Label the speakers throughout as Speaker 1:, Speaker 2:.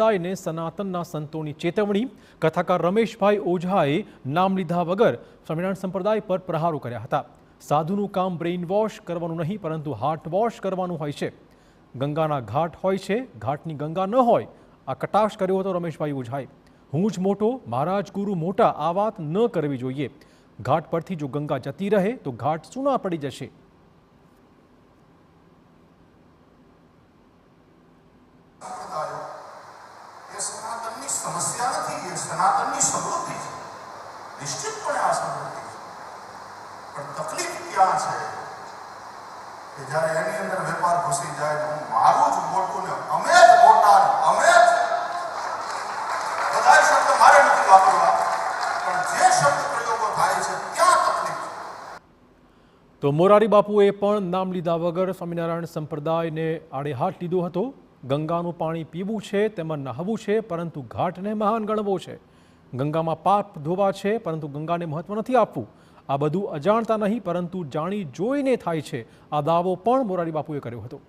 Speaker 1: સંપ્રદાયને સનાતનના સંતોની ચેતવણી। કથાકાર રમેશભાઈ ઓઝાએ નામ લીધા વગર સ્વામિનારાયણ સંપ્રદાય પર પ્રહારો કર્યા હતા। સાધુનું કામ બ્રેઇન વોશ કરવાનું નહીં પરંતુ હાર્ટ વોશ કરવાનું હોય છે। ગંગાના ઘાટ હોય છે, ઘાટની ગંગા ન હોય, આ કટાક્ષ કર્યો હતો રમેશભાઈ ઓઝાએ। હું જ મોટો, મહારાજ ગુરુ મોટા, આ વાત ન કરવી જોઈએ। ઘાટ પરથી જો ગંગા જતી રહે તો ઘાટ સૂના પડી જશે।
Speaker 2: समस्या नहीं, ये सनातन समृद्धि है, निश्चितपणे आ समृद्धि है। पर तकलीफ क्या है कि જ્યારે એની અંદર વેપાર ઘૂસી જાય, હું મારું જ મોટું ને અમે જ મોટા ને અમે જ બધા શબ્દ મારે નથી વાપરવા, પણ જે શબ્દ પ્રયોગો થાય છે ત્યાં તકલીફ।
Speaker 1: તો મોરારી બાપુએ પણ નામ લીધા વગર સ્વામિનારાયણ સંપ્રદાયને આડે હાથ લીધો હતો। ગંગાનું પાણી પીવું છે, તેમાં નહાવું છે, પરંતુ ઘાટને મહાન ગણવો છે। ગંગામાં પાપ ધોવા છે, પરંતુ ગંગાને મહત્વ નથી આપવું। આ બધું અજાણતા નહીં પરંતુ જાણી જોઈને થાય છે। આ દાવો પણ મોરારી બાપુએ કર્યો હતો।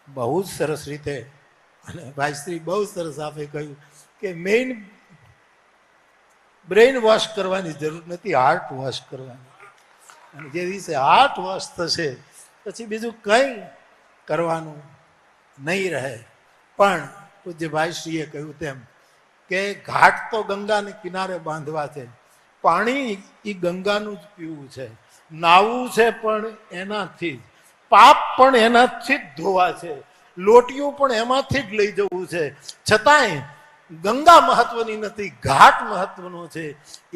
Speaker 3: બહુ જ સરસ રીતે અને ભાઈશ્રી બહુ સરસ આપે કહ્યું કે મેઇન બ્રેઇન વોશ કરવાની જરૂર નથી, હાર્ટ વોશ કરવાની। અને જે દિવસે હાર્ટ વોશ થશે પછી બીજું કંઈ કરવાનું નહીં રહે। પણ પૂજ્ય ભાઈશ્રીએ કહ્યું તેમ કે ઘાટ તો ગંગાને કિનારે બાંધવા છે, પાણી એ ગંગાનું જ પીવું છે, નાવું છે પણ એનાથી જ, પાપ પણ એનાથી જ ધોવા છે, લોટિયું પણ એમાંથી જ લઈ જવું છે। છતાંય ગંગા મહત્વની નથી, ઘાટ મહત્વનો છે।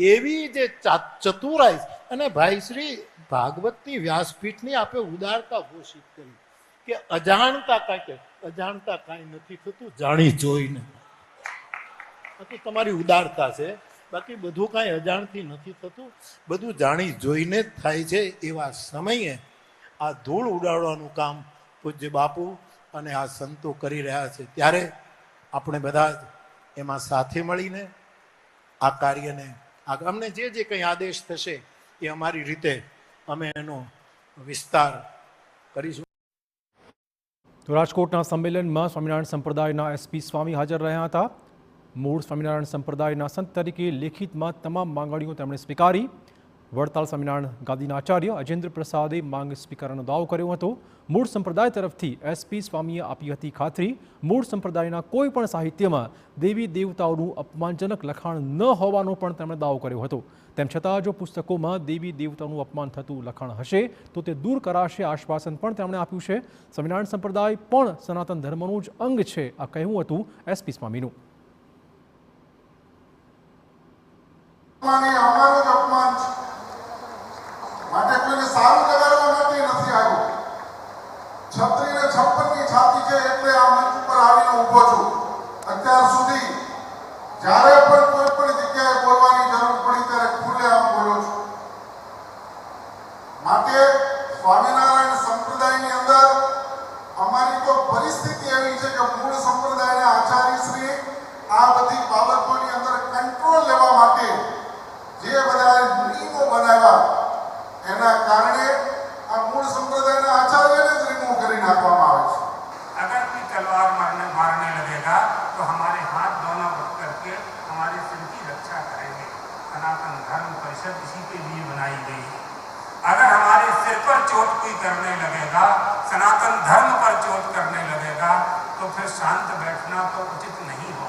Speaker 3: એવી જે ચતુરાઈ અને ભાઈશ્રી ભાગવતની વ્યાસપીઠની આપે ઉદારતા ઘોષિત કરી કે અજાણતા કાંઈ નથી થતું, જાણી જોઈને। આ તો તમારી ઉદારતા છે, બાકી બધું કાંઈ અજાણથી નથી થતું, બધું જાણી જોઈને જ થાય છે। એવા સમયે આ ધૂળ ઉડાડવાનું કામ પૂજ્ય બાપુ અને આ સંતો કરી રહ્યા છે, ત્યારે આપણે બધા જ એમાં સાથે મળીને આ કાર્યને અમને જે કંઈ આદેશ થશે એ અમારી રીતે અમે એનો વિસ્તાર કરીશું।
Speaker 1: તો રાજકોટના સંમેલનમાં સ્વામિનારાયણ સંપ્રદાયના એસપી સ્વામી હાજર રહ્યા હતા। મૂળ સ્વામિનારાયણ સંપ્રદાયના સંત તરીકે લેખિતમાં તમામ માંગણીઓ તેમણે સ્વીકારી। વડતાલ સ્વામિનારાયણ ગાદીના આચાર્ય અજેન્દ્ર પ્રસાદે માંગ સ્વીકારવાનો દાવો કર્યો હતો। મૂળ સંપ્રદાય તરફથી એસપી સ્વામીએ આપી હતી ખાતરી। મૂળ સંપ્રદાયના કોઈ પણ સાહિત્યમાં દેવી દેવતાઓનું અપમાનજનક લખાણ ન હોવાનો પણ તેમણે દાવો કર્યો હતો। તેમ છતાં જો પુસ્તકોમાં દેવી દેવતાઓનું અપમાન થતું લખાણ હશે તો તે દૂર કરાશે આશ્વાસન પણ તેમણે આપ્યું છે। સ્વામિનારાયણ સંપ્રદાય પણ સનાતન ધર્મનું જ અંગ છે, આ કહેવું હતું એસપી સ્વામીનું।
Speaker 2: માટે કોઈને સારું લગાડવા માટે નથી આવ્યો। છત્રીને 56ની છાતી છે એટલે આ મંચ ઉપર આવીને ઊભો છું। અત્યાર સુધી જ્યારે પણ કોઈ પણ જગ્યાએ બોલવાની જરૂર પડી ત્યારે ખુલ્લેઆમ બોલું છું। માટે સ્વામિનારાયણ સંપ્રદાયની અંદર અમારી તો પરિસ્થિતિ એવી છે કે મૂળ સંપ્રદાયના આચાર્યશ્રી આ બધી બાબતોની અંદર કંટ્રોલ લેવા માટે જે બધા નિયમો બનાવ્યા એના કારણે આ મૂળ સંપ્રદાયના આચાર્યને જ રિમૂવ કરી નાખવામાં આવે છે।
Speaker 4: अगर कोई तलवार मारने लगेगा तो हमारे हाथ दोनों रख करके हमारे सिर की रक्षा करेंगे। सनातन धर्म परिषद इसी के लिए बनाई गई है। अगर हमारे सिर पर चोट कोई करने लगेगा, सनातन धर्म पर चोट करने लगेगा, तो फिर शांत बैठना तो उचित नहीं हो।